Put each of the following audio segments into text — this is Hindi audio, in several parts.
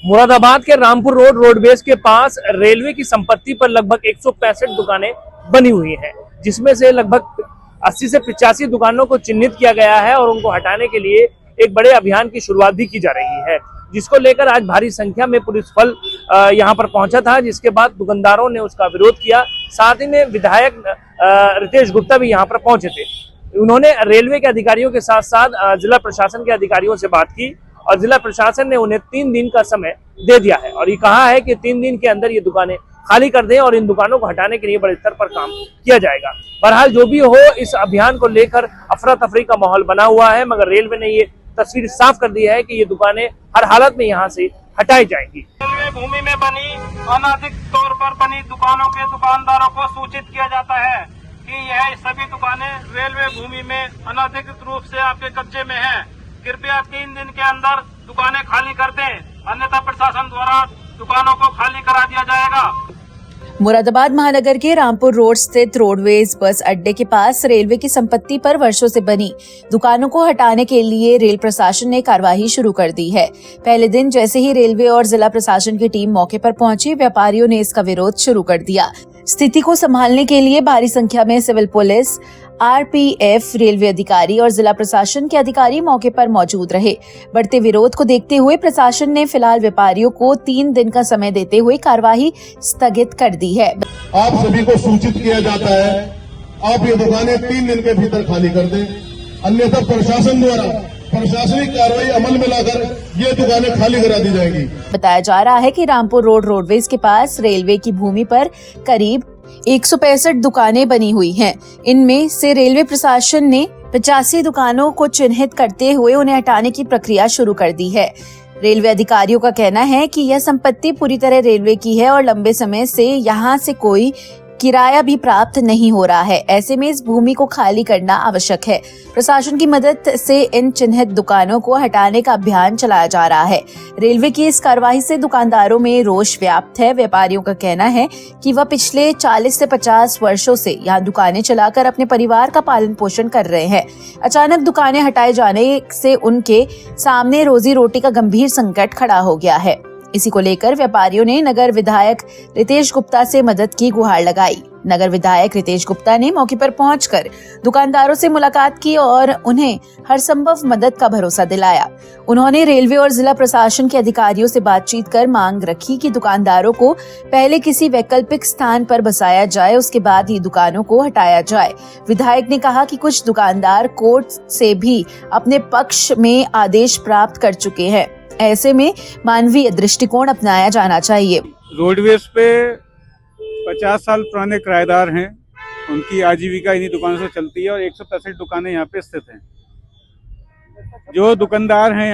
मुरादाबाद के रामपुर रोड रोडवेज के पास रेलवे की संपत्ति पर लगभग 165 दुकानें बनी हुई हैं, जिसमें से लगभग 80 से 85 दुकानों को चिन्हित किया गया है और उनको हटाने के लिए एक बड़े अभियान की शुरुआत भी की जा रही है, जिसको लेकर आज भारी संख्या में पुलिस बल यहां पर पहुंचा था, जिसके बाद दुकानदारों ने उसका विरोध किया। साथ ही में विधायक रितेश गुप्ता भी यहां पर पहुंचे थे। उन्होंने रेलवे के अधिकारियों के साथ साथ जिला प्रशासन के अधिकारियों से बात की और जिला प्रशासन ने उन्हें 3 दिन का समय दे दिया है और ये कहा है कि 3 दिन के अंदर ये दुकानें खाली कर दें और इन दुकानों को हटाने के लिए बड़े स्तर पर काम किया जाएगा। बहरहाल जो भी हो, इस अभियान को लेकर अफरा तफरी का माहौल बना हुआ है, मगर रेलवे ने ये तस्वीर साफ कर दी है कि ये दुकानें हर हालत में यहाँ से हटाई जाएंगी। रेलवे भूमि में बनी अनधिकृत तौर पर बनी दुकानों के दुकानदारों को सूचित किया जाता है कि यह सभी दुकानें रेलवे भूमि में अनधिकृत रूप से आपके कब्जे में हैं। कृपया 3 दिन के अंदर दुकानें खाली कर दें, अन्यथा प्रशासन द्वारा दुकानों को खाली करा दिया जाएगा। मुरादाबाद महानगर के रामपुर रोड स्थित रोडवेज बस अड्डे के पास रेलवे की संपत्ति पर वर्षों से बनी दुकानों को हटाने के लिए रेल प्रशासन ने कार्यवाही शुरू कर दी है। पहले दिन जैसे ही रेलवे और जिला प्रशासन की टीम मौके पर पहुंची, व्यापारियों ने इसका विरोध शुरू कर दिया। स्थिति को संभालने के लिए भारी संख्या में सिविल पुलिस, आरपीएफ, रेलवे अधिकारी और जिला प्रशासन के अधिकारी मौके पर मौजूद रहे। बढ़ते विरोध को देखते हुए प्रशासन ने फिलहाल व्यापारियों को 3 दिन का समय देते हुए कार्यवाही स्थगित कर दी है। आप सभी को सूचित किया जाता है, आप ये दुकानें 3 दिन के भीतर खाली कर दें, अन्यथा प्रशासन द्वारा प्रशासनिक कार्रवाई अमल में लाकर ये दुकानें खाली करा दी जाएंगी। बताया जा रहा है कि रामपुर रोड रोडवेज के पास रेलवे की भूमि पर करीब 165 दुकानें बनी हुई हैं। इनमें से रेलवे प्रशासन ने 85 दुकानों को चिन्हित करते हुए उन्हें हटाने की प्रक्रिया शुरू कर दी है। रेलवे अधिकारियों का कहना है कि यह संपत्ति पूरी तरह रेलवे की है और लंबे समय से यहाँ से कोई किराया भी प्राप्त नहीं हो रहा है। ऐसे में इस भूमि को खाली करना आवश्यक है। प्रशासन की मदद से इन चिन्हित दुकानों को हटाने का अभियान चलाया जा रहा है। रेलवे की इस कार्रवाई से दुकानदारों में रोष व्याप्त है। व्यापारियों का कहना है कि वह पिछले 40 से 50 वर्षों से यहाँ दुकानें चलाकर अपने परिवार का पालन पोषण कर रहे हैं। अचानक दुकानें हटाए जाने से उनके सामने रोजी रोटी का गंभीर संकट खड़ा हो गया है। इसी को लेकर व्यापारियों ने नगर विधायक रितेश गुप्ता से मदद की गुहार लगाई। नगर विधायक रितेश गुप्ता ने मौके पर पहुंचकर दुकानदारों से मुलाकात की और उन्हें हर संभव मदद का भरोसा दिलाया। उन्होंने रेलवे और जिला प्रशासन के अधिकारियों से बातचीत कर मांग रखी कि दुकानदारों को पहले किसी वैकल्पिक स्थान पर बसाया जाए, उसके बाद ही दुकानों को हटाया जाए। विधायक ने कहा कि कुछ दुकानदार कोर्ट से भी अपने पक्ष में आदेश प्राप्त कर चुके हैं। ऐसे में मानवीय दृष्टिकोण अपनाया जाना चाहिए। रोडवेज पे 50 साल पुराने किराएदार हैं, उनकी आजीविका इन्हीं दुकानों से चलती है और 165 दुकानें यहाँ पे स्थित हैं। जो दुकानदार हैं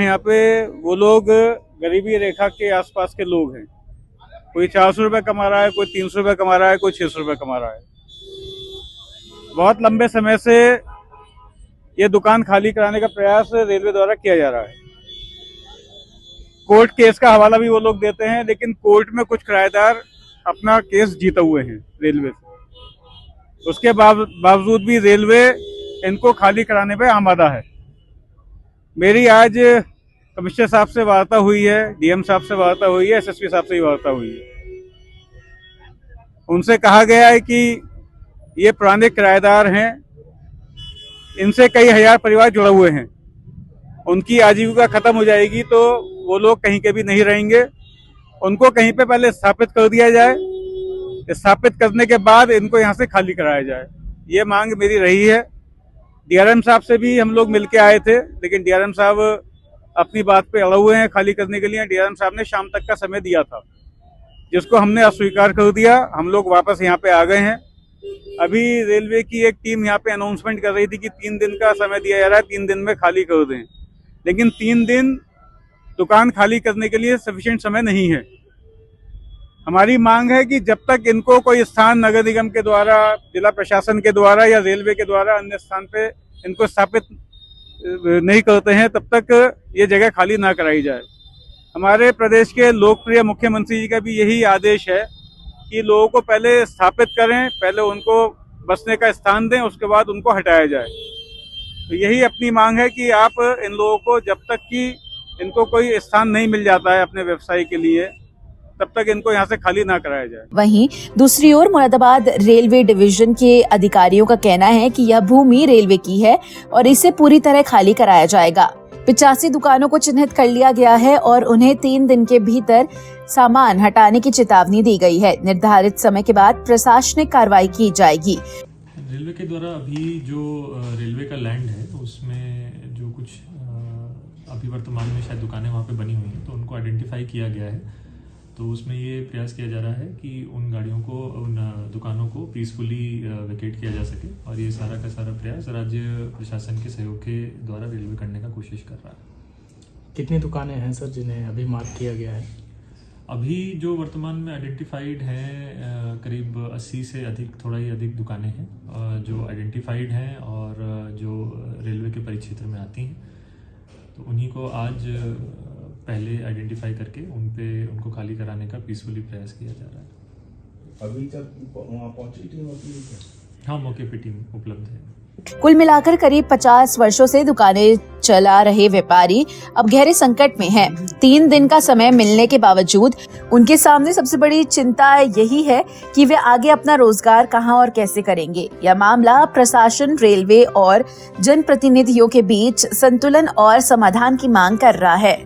यहाँ पे वो लोग गरीबी रेखा के आसपास के लोग हैं। कोई 400 रुपये कमा रहा है, कोई 300 रुपये कमा रहा है, कोई 600 रुपये कमा रहा है। बहुत लंबे समय से ये दुकान खाली कराने का प्रयास रेलवे द्वारा किया जा रहा है। कोर्ट केस का हवाला भी वो लोग देते हैं, लेकिन कोर्ट में कुछ किराएदार अपना केस जीते हुए हैं रेलवे से। उसके बावजूद भी रेलवे इनको खाली कराने पे आमादा है। मेरी आज कमिश्नर साहब से वार्ता हुई है, डीएम साहब से वार्ता हुई है, एसएसपी साहब से भी वार्ता हुई है। उनसे कहा गया है कि ये पुराने किराएदार हैं, इनसे कई हजार परिवार जुड़े हुए हैं, उनकी आजीविका खत्म हो जाएगी तो वो लोग कहीं के भी नहीं रहेंगे। उनको कहीं पे पहले स्थापित कर दिया जाए, स्थापित करने के बाद इनको यहाँ से खाली कराया जाए। ये मांग मेरी रही है। डीआरएम साहब से भी हम लोग मिलके आए थे, लेकिन डीआरएम साहब अपनी बात पे अड़े हुए हैं खाली करने के लिए। डीआरएम साहब ने शाम तक का समय दिया था, जिसको हमने अस्वीकार कर दिया। हम लोग वापस यहाँ पे आ गए हैं। अभी रेलवे की एक टीम यहाँ पे अनाउंसमेंट कर रही थी कि 3 दिन का समय दिया जा रहा है, 3 दिन में खाली कर दें, लेकिन 3 दिन दुकान खाली करने के लिए सफिशिएंट समय नहीं है। हमारी मांग है कि जब तक इनको कोई स्थान नगर निगम के द्वारा, जिला प्रशासन के द्वारा या रेलवे के द्वारा अन्य स्थान पे इनको स्थापित नहीं करते हैं, तब तक ये जगह खाली ना कराई जाए। हमारे प्रदेश के लोकप्रिय मुख्यमंत्री जी का भी यही आदेश है कि लोगों को पहले स्थापित करें, पहले उनको बसने का स्थान दें, उसके बाद उनको हटाया जाए। तो यही अपनी मांग है कि आप इन लोगों को जब तक कि इनको कोई स्थान नहीं मिल जाता है अपने व्यवसाय के लिए, तब तक इनको यहाँ से खाली ना कराया जाए। वहीं दूसरी ओर मुरादाबाद रेलवे डिवीजन के अधिकारियों का कहना है कि यह भूमि रेलवे की है और इसे पूरी तरह खाली कराया जाएगा। 85 दुकानों को चिन्हित कर लिया गया है और उन्हें 3 दिन के भीतर सामान हटाने की चेतावनी दी गई है। निर्धारित समय के बाद प्रशासनिक कार्रवाई की जाएगी। रेलवे के द्वारा अभी जो रेलवे का लैंड है उसमें जो कुछ अभी वर्तमान में शायद दुकानें वहाँ पे बनी हुई हैं, तो उनको आइडेंटिफाई किया गया है। तो उसमें ये प्रयास किया जा रहा है कि उन गाड़ियों को, उन दुकानों को पीसफुली वेकेट किया जा सके, और ये सारा का सारा प्रयास राज्य प्रशासन के सहयोग के द्वारा रेलवे करने का कोशिश कर रहा है। कितनी दुकानें हैं सर जिन्हें अभी मार्क किया गया है? अभी जो वर्तमान में आइडेंटिफाइड हैं करीब 80 से अधिक, थोड़ा ही अधिक दुकानें हैं जो आइडेंटिफाइड हैं और जो रेलवे के परिक्षेत्र में आती हैं। तो उन्हीं को आज पहले आइडेंटिफाई करके उनको खाली कराने का पीसफुली प्रयास किया जा रहा है। अभी तक वहाँ पहुंची टीम अपनी क्या? हाँ, मौके पे टीम उपलब्ध है। कुल मिलाकर करीब 50 वर्षों से दुकानें चला रहे व्यापारी अब गहरे संकट में हैं। 3 दिन का समय मिलने के बावजूद उनके सामने सबसे बड़ी चिंता यही है कि वे आगे अपना रोजगार कहां और कैसे करेंगे। यह मामला प्रशासन, रेलवे और जनप्रतिनिधियों के बीच संतुलन और समाधान की मांग कर रहा है।